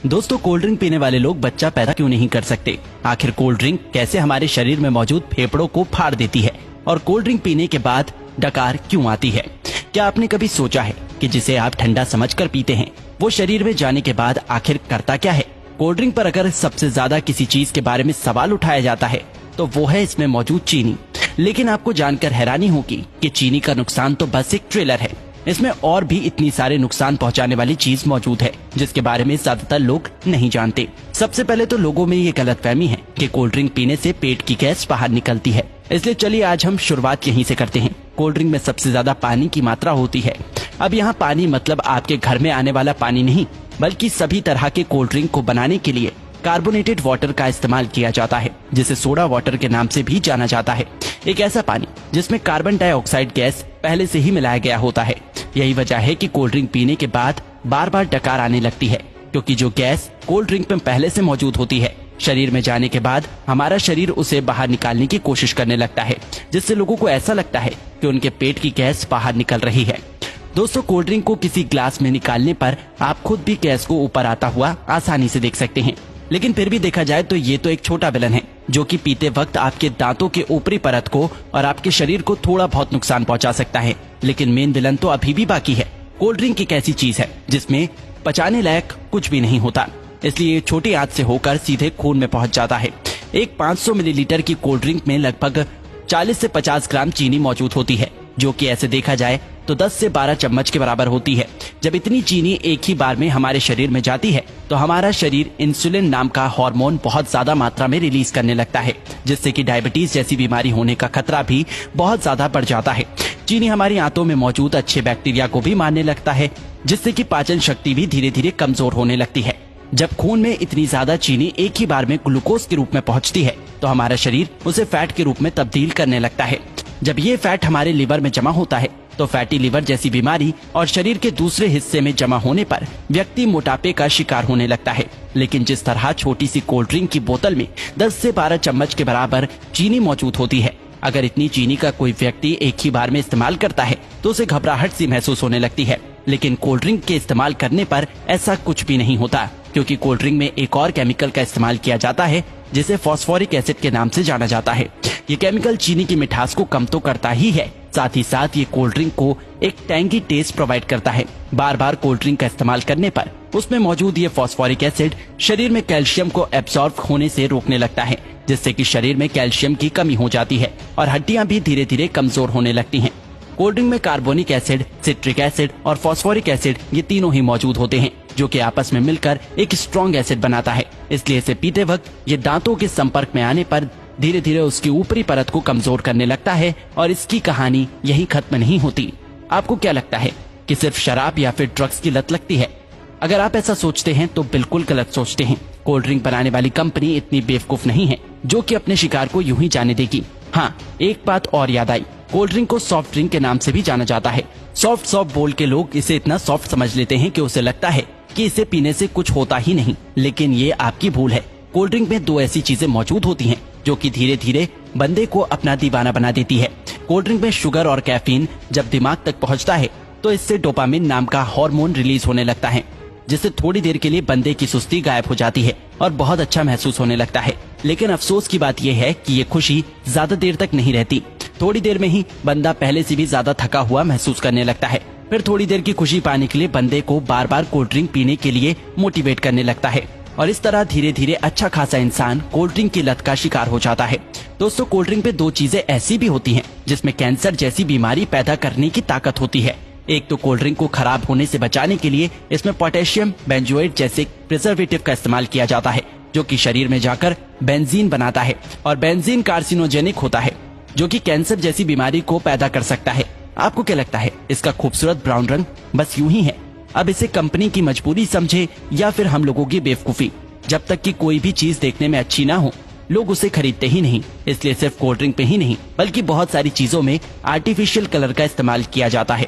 दोस्तों, cold drink पीने वाले लोग बच्चा पैदा क्यों नहीं कर सकते? आखिर कोल्ड ड्रिंक कैसे हमारे शरीर में मौजूद फेफड़ों को फाड़ देती है और कोल्ड ड्रिंक पीने के बाद डकार क्यों आती है? क्या आपने कभी सोचा है कि जिसे आप ठंडा समझकर पीते हैं वो शरीर में जाने के बाद आखिर करता क्या है? कोल्ड ड्रिंक पर अगर सबसे ज्यादा किसी चीज के बारे में सवाल उठाया जाता है तो वो है इसमें मौजूद चीनी। लेकिन आपको जानकर हैरानी होगी कि चीनी का नुकसान तो बस एक ट्रेलर है। इसमें और भी इतनी सारे नुकसान पहुंचाने वाली चीज मौजूद है जिसके बारे में ज्यादातर लोग नहीं जानते। सबसे पहले तो लोगों में ये गलतफहमी है कि कोल्ड ड्रिंक पीने से पेट की गैस बाहर निकलती है। इसलिए चलिए आज हम शुरुआत यहीं से करते हैं। कोल्ड ड्रिंक में सबसे ज्यादा पानी की मात्रा होती है। अब यहाँ पानी मतलब आपके घर में आने वाला पानी नहीं, बल्कि सभी तरह के कोल्ड ड्रिंक को बनाने के लिए कार्बोनेटेड वाटर का इस्तेमाल किया जाता है, जिसे सोडा वाटर के नाम से भी जाना जाता है। एक ऐसा पानी जिसमें कार्बन डाइऑक्साइड गैस पहले से ही मिलाया गया होता है। यही वजह है कि कोल्ड ड्रिंक पीने के बाद बार बार डकार आने लगती है, क्योंकि जो गैस कोल्ड ड्रिंक में पहले से मौजूद होती है शरीर में जाने के बाद हमारा शरीर उसे बाहर निकालने की कोशिश करने लगता है, जिससे लोगों को ऐसा लगता है कि उनके पेट की गैस बाहर निकल रही है। दोस्तों, कोल्ड ड्रिंक को किसी ग्लास में निकालने पर आप खुद भी गैस को ऊपर आता हुआ आसानी से देख सकते हैं। लेकिन फिर भी देखा जाए तो ये तो एक छोटा विलन है जो कि पीते वक्त आपके दांतों के ऊपरी परत को और आपके शरीर को थोड़ा बहुत नुकसान पहुंचा सकता है। लेकिन मेन विलन तो अभी भी बाकी है। कोल्ड ड्रिंक एक ऐसी चीज है जिसमें पचाने लायक कुछ भी नहीं होता, इसलिए छोटी आंच से होकर सीधे खून में पहुंच जाता है। एक 500 मिलीलीटर की कोल्ड ड्रिंक में लगभग 40 से 50 ग्राम चीनी मौजूद होती है, जो कि ऐसे देखा जाए तो 10 से 12 चम्मच के बराबर होती है। जब इतनी चीनी एक ही बार में हमारे शरीर में जाती है तो हमारा शरीर इंसुलिन नाम का हार्मोन बहुत ज्यादा मात्रा में रिलीज करने लगता है, जिससे कि डायबिटीज जैसी बीमारी होने का खतरा भी बहुत ज्यादा बढ़ जाता है। चीनी हमारी आंतों में मौजूद अच्छे बैक्टीरिया को भी मारने लगता है, जिससे कि पाचन शक्ति भी धीरे धीरे कमजोर होने लगती है। जब खून में इतनी ज्यादा चीनी एक ही बार में ग्लूकोज के रूप में पहुंचती है तो हमारा शरीर उसे फैट के रूप में तब्दील करने लगता है। जब ये फैट हमारे लिवर में जमा होता है तो फैटी लिवर जैसी बीमारी और शरीर के दूसरे हिस्से में जमा होने पर व्यक्ति मोटापे का शिकार होने लगता है। लेकिन जिस तरह छोटी सी कोल्ड ड्रिंक की बोतल में 10 से 12 चम्मच के बराबर चीनी मौजूद होती है, अगर इतनी चीनी का कोई व्यक्ति एक ही बार में इस्तेमाल करता है तो उसे घबराहट सी महसूस होने लगती है। लेकिन कोल्ड ड्रिंक के इस्तेमाल करने पर ऐसा कुछ भी नहीं होता, क्योंकि कोल्ड ड्रिंक में एक और केमिकल का इस्तेमाल किया जाता है जिसे फॉस्फोरिक एसिड के नाम से जाना जाता है। ये केमिकल चीनी की मिठास को कम तो करता ही है, साथ ही साथ ये कोल्ड ड्रिंक को एक टैंगी टेस्ट प्रोवाइड करता है। बार बार कोल्ड ड्रिंक का इस्तेमाल करने पर उसमें मौजूद ये फॉस्फोरिक एसिड शरीर में कैल्शियम को एब्सॉर्ब होने से रोकने लगता है, जिससे कि शरीर में कैल्शियम की कमी हो जाती है और हड्डियां भी धीरे धीरे कमजोर होने लगती हैं। कोल्ड ड्रिंक में कार्बोनिक एसिड, सिट्रिक एसिड और फॉस्फोरिक एसिड ये तीनों ही मौजूद होते हैं, जो कि आपस में मिलकर एक स्ट्रॉन्ग एसिड बनाता है। इसलिए इसे पीते वक्त ये दांतों के संपर्क में आने पर धीरे धीरे उसकी ऊपरी परत को कमजोर करने लगता है और इसकी कहानी यहीं खत्म नहीं होती। आपको क्या लगता है कि सिर्फ शराब या फिर ड्रग्स की लत लगती है? अगर आप ऐसा सोचते हैं तो बिल्कुल गलत सोचते हैं। कोल्ड ड्रिंक बनाने वाली कंपनी इतनी बेवकूफ नहीं है जो कि अपने शिकार को यूं ही जाने देगी। हाँ, एक बात और याद आई, कोल्ड ड्रिंक को सॉफ्ट ड्रिंक के नाम से भी जाना जाता है। सॉफ्ट बोल के लोग इसे इतना सॉफ्ट समझ लेते हैं कि उसे लगता है कि इसे पीने से कुछ होता ही नहीं, लेकिन ये आपकी भूल है। कोल्ड ड्रिंक में दो ऐसी चीजें मौजूद होती हैं जो कि धीरे धीरे बंदे को अपना दीवाना बना देती है। कोल्ड ड्रिंक में शुगर और कैफीन जब दिमाग तक पहुंचता है तो इससे डोपामिन नाम का हार्मोन रिलीज होने लगता है, जिससे थोड़ी देर के लिए बंदे की सुस्ती गायब हो जाती है और बहुत अच्छा महसूस होने लगता है। लेकिन अफसोस की बात यह है कि ये खुशी ज्यादा देर तक नहीं रहती। थोड़ी देर में ही बंदा पहले से भी ज्यादा थका हुआ महसूस करने लगता है। फिर थोड़ी देर की खुशी पाने के लिए बंदे को बार बार कोल्ड ड्रिंक पीने के लिए मोटिवेट करने लगता है और इस तरह धीरे धीरे अच्छा खासा इंसान कोल्ड ड्रिंक की लत का शिकार हो जाता है। दोस्तों, कोल्ड ड्रिंक पे दो चीजें ऐसी भी होती हैं जिसमें कैंसर जैसी बीमारी पैदा करने की ताकत होती है। एक तो कोल्ड ड्रिंक को खराब होने से बचाने के लिए इसमें पोटेशियम बेंजोएट जैसे प्रिजर्वेटिव का इस्तेमाल किया जाता है, जो कि शरीर में जाकर बेंजीन बनाता है और बेंजीन कार्सिनोजेनिक होता है, जो कि कैंसर जैसी बीमारी को पैदा कर सकता है। आपको क्या लगता है इसका खूबसूरत ब्राउन रंग बस यूं ही है? अब इसे कंपनी की मजबूरी समझे या फिर हम लोगों की बेवकूफी? जब तक कि कोई भी चीज देखने में अच्छी ना हो लोग उसे खरीदते ही नहीं। इसलिए सिर्फ कोल्ड ड्रिंक पे ही नहीं बल्कि बहुत सारी चीजों में आर्टिफिशियल कलर का इस्तेमाल किया जाता है।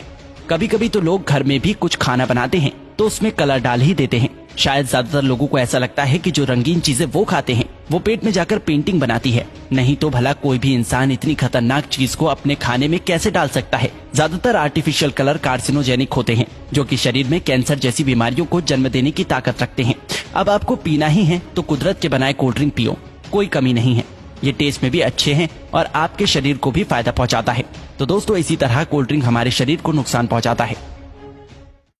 कभी कभी तो लोग घर में भी कुछ खाना बनाते हैं तो उसमें कलर डाल ही देते हैं। शायद ज्यादातर लोगों को ऐसा लगता है कि जो रंगीन चीजें वो खाते हैं वो पेट में जाकर पेंटिंग बनाती है। नहीं तो भला कोई भी इंसान इतनी खतरनाक चीज को अपने खाने में कैसे डाल सकता है। ज्यादातर आर्टिफिशियल कलर कार्सिनोजेनिक होते हैं, जो कि शरीर में कैंसर जैसी बीमारियों को जन्म देने की ताकत रखते हैं। अब आपको पीना ही है तो कुदरत के बनाए कोल्ड ड्रिंक पियो, कोई कमी नहीं है। ये टेस्ट में भी अच्छे हैं और आपके शरीर को भी फायदा पहुंचाता है। तो दोस्तों, इसी तरह कोल्ड ड्रिंक हमारे शरीर को नुकसान पहुंचाता है।